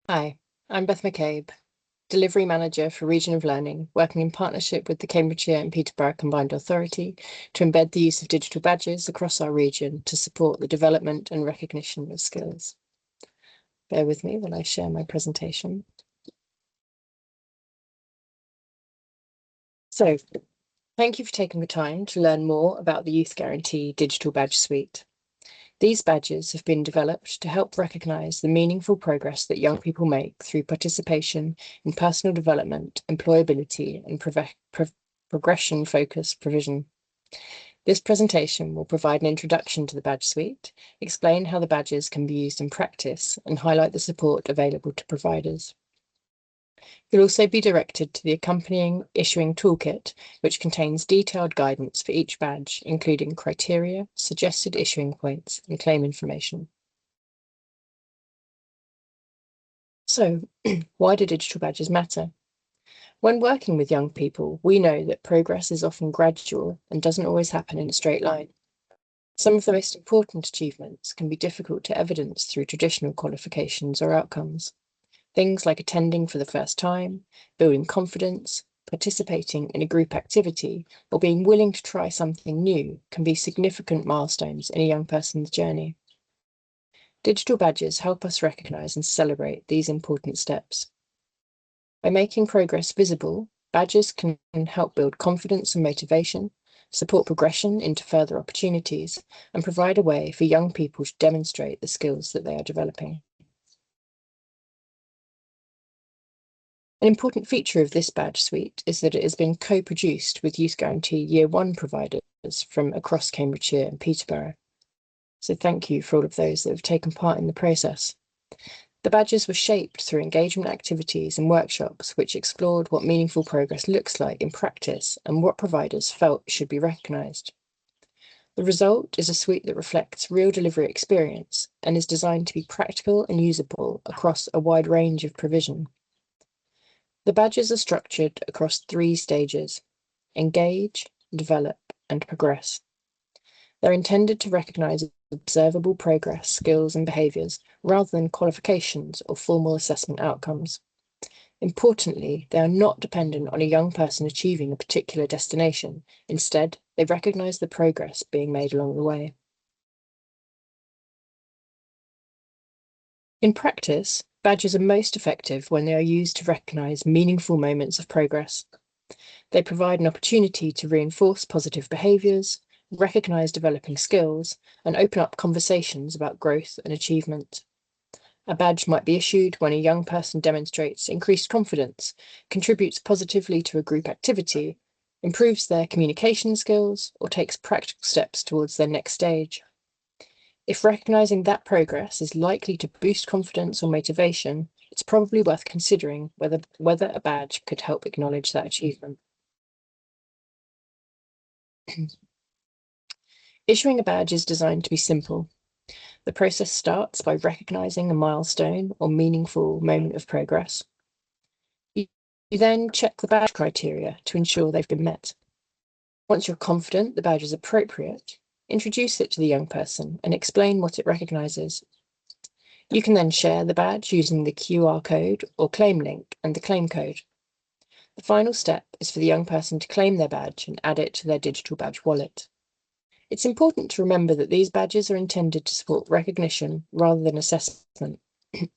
Hi, I'm Beth McCabe, Delivery Manager for Region of Learning, working in partnership with the Cambridgeshire and Peterborough Combined Authority to embed the use of digital badges across our region to support the development and recognition of skills. Bear with me while I share my presentation. So, thank you for taking the time to learn more about the Youth Guarantee Digital Badge Suite. These badges have been developed to help recognise the meaningful progress that young people make through participation in personal development, employability, and progression-focused provision. This presentation will provide an introduction to the badge suite, explain how the badges can be used in practice, and highlight the support available to providers. You'll also be directed to the accompanying issuing toolkit, which contains detailed guidance for each badge, including criteria, suggested issuing points, and claim information. So, why do digital badges matter? When working with young people, we know that progress is often gradual and doesn't always happen in a straight line. Some of the most important achievements can be difficult to evidence through traditional qualifications or outcomes. Things like attending for the first time, building confidence, participating in a group activity, or being willing to try something new can be significant milestones in a young person's journey. Digital badges help us recognise and celebrate these important steps. By making progress visible, badges can help build confidence and motivation, support progression into further opportunities, and provide a way for young people to demonstrate the skills that they are developing. An important feature of this badge suite is that it has been co-produced with Youth Guarantee Year 1 providers from across Cambridgeshire and Peterborough. So thank you for all of those that have taken part in the process. The badges were shaped through engagement activities and workshops which explored what meaningful progress looks like in practice and what providers felt should be recognised. The result is a suite that reflects real delivery experience and is designed to be practical and usable across a wide range of provision. The badges are structured across 3 stages: engage, develop, and progress. They're intended to recognise observable progress, skills, and behaviours rather than qualifications or formal assessment outcomes. Importantly, they are not dependent on a young person achieving a particular destination. Instead, they recognise the progress being made along the way. In practice, badges are most effective when they are used to recognise meaningful moments of progress. They provide an opportunity to reinforce positive behaviours, recognise developing skills, and open up conversations about growth and achievement. A badge might be issued when a young person demonstrates increased confidence, contributes positively to a group activity, improves their communication skills, or takes practical steps towards their next stage. If recognising that progress is likely to boost confidence or motivation, it's probably worth considering whether a badge could help acknowledge that achievement. Issuing a badge is designed to be simple. The process starts by recognising a milestone or meaningful moment of progress. You then check the badge criteria to ensure they've been met. Once you're confident the badge is appropriate, introduce it to the young person and explain what it recognises. You can then share the badge using the QR code or claim link and the claim code. The final step is for the young person to claim their badge and add it to their digital badge wallet. It's important to remember that these badges are intended to support recognition rather than assessment.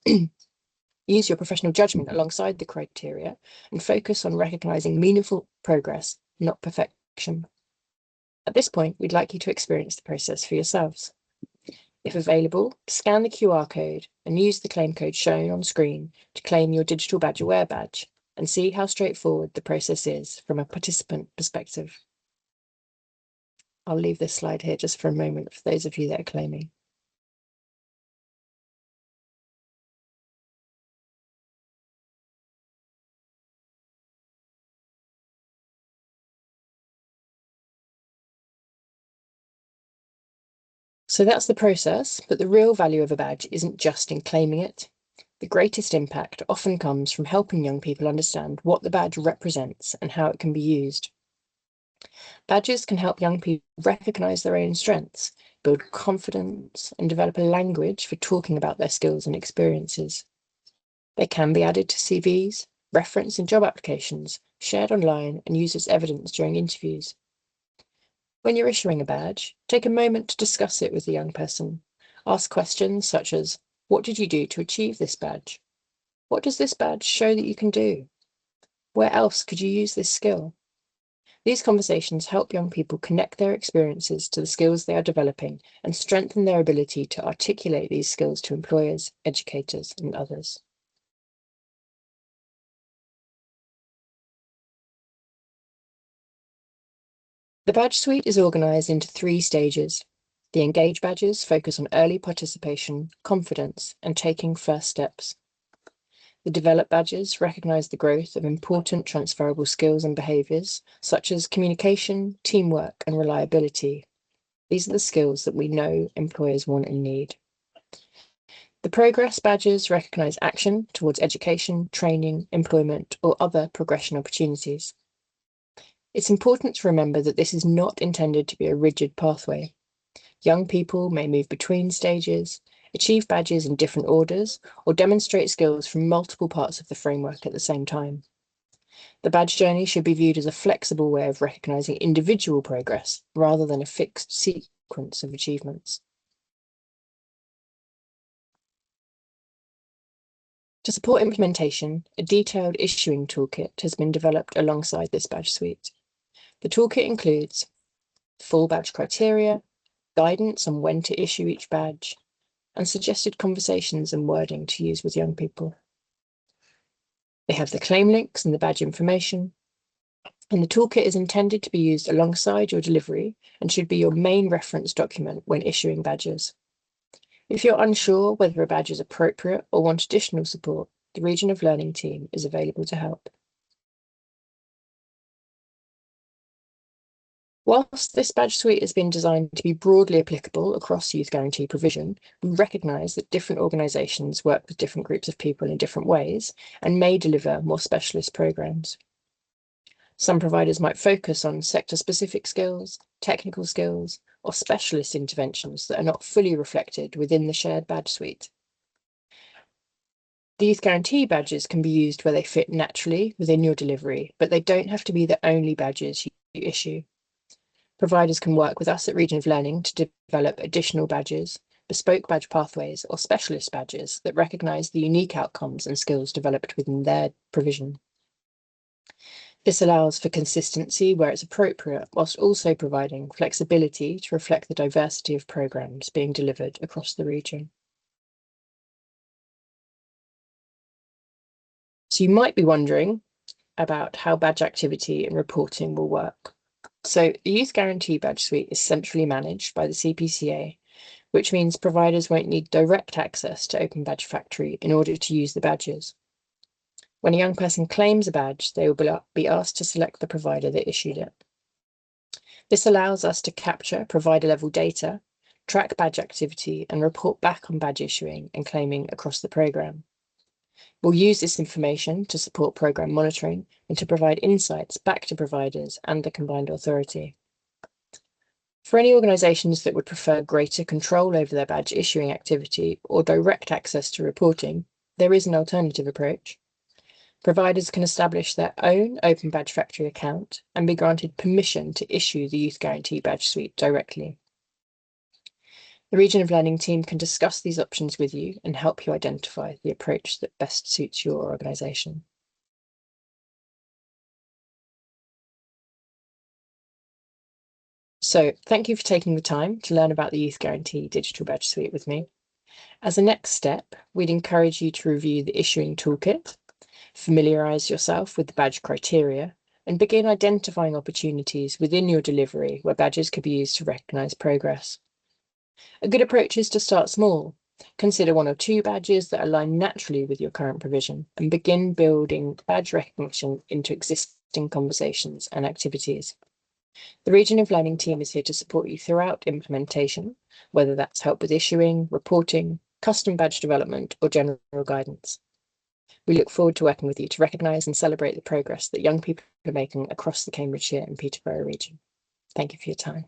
Use your professional judgment alongside the criteria and focus on recognising meaningful progress, not perfection. At this point, we'd like you to experience the process for yourselves. If available, scan the QR code and use the claim code shown on screen to claim your Digital Badge Aware badge and see how straightforward the process is from a participant perspective. I'll leave this slide here just for a moment for those of you that are claiming. So that's the process, but the real value of a badge isn't just in claiming it. The greatest impact often comes from helping young people understand what the badge represents and how it can be used. Badges can help young people recognise their own strengths, build confidence, and develop a language for talking about their skills and experiences. They can be added to CVs, referenced in job applications, shared online, and used as evidence during interviews. When you're issuing a badge, take a moment to discuss it with the young person. Ask questions such as, what did you do to achieve this badge? What does this badge show that you can do? Where else could you use this skill? These conversations help young people connect their experiences to the skills they are developing and strengthen their ability to articulate these skills to employers, educators, and others. The badge suite is organised into 3 stages. The Engage badges focus on early participation, confidence, and taking first steps. The Develop badges recognise the growth of important transferable skills and behaviours, such as communication, teamwork, and reliability. These are the skills that we know employers want and need. The Progress badges recognise action towards education, training, employment, or other progression opportunities. It's important to remember that this is not intended to be a rigid pathway. Young people may move between stages, achieve badges in different orders, or demonstrate skills from multiple parts of the framework at the same time. The badge journey should be viewed as a flexible way of recognising individual progress rather than a fixed sequence of achievements. To support implementation, a detailed issuing toolkit has been developed alongside this badge suite. The toolkit includes full badge criteria, guidance on when to issue each badge, and suggested conversations and wording to use with young people. They have the claim links and the badge information, and the toolkit is intended to be used alongside your delivery and should be your main reference document when issuing badges. If you're unsure whether a badge is appropriate or want additional support, the Region of Learning team is available to help. Whilst this badge suite has been designed to be broadly applicable across youth guarantee provision, we recognise that different organisations work with different groups of people in different ways and may deliver more specialist programmes. Some providers might focus on sector-specific skills, technical skills, or specialist interventions that are not fully reflected within the shared badge suite. The Youth Guarantee badges can be used where they fit naturally within your delivery, but they don't have to be the only badges you issue. Providers can work with us at Region of Learning to develop additional badges, bespoke badge pathways, or specialist badges that recognise the unique outcomes and skills developed within their provision. This allows for consistency where it's appropriate, whilst also providing flexibility to reflect the diversity of programmes being delivered across the region. So you might be wondering about how badge activity and reporting will work. So the Youth Guarantee Badge Suite is centrally managed by the CPCA, which means providers won't need direct access to Open Badge Factory in order to use the badges. When a young person claims a badge, they will be asked to select the provider that issued it. This allows us to capture provider-level data, track badge activity, and report back on badge issuing and claiming across the programme. We'll use this information to support programme monitoring and to provide insights back to providers and the combined authority. For any organisations that would prefer greater control over their badge issuing activity or direct access to reporting, there is an alternative approach. Providers can establish their own Open Badge Factory account and be granted permission to issue the Youth Guarantee Badge Suite directly. The Region of Learning team can discuss these options with you and help you identify the approach that best suits your organisation. So thank you for taking the time to learn about the Youth Guarantee Digital Badge Suite with me. As a next step, we'd encourage you to review the issuing toolkit, familiarise yourself with the badge criteria, and begin identifying opportunities within your delivery where badges could be used to recognise progress. A good approach is to start small. Consider 1 or 2 badges that align naturally with your current provision and begin building badge recognition into existing conversations and activities. The Region of Learning team is here to support you throughout implementation, whether that's help with issuing, reporting, custom badge development, or general guidance. We look forward to working with you to recognise and celebrate the progress that young people are making across the Cambridgeshire and Peterborough region. Thank you for your time.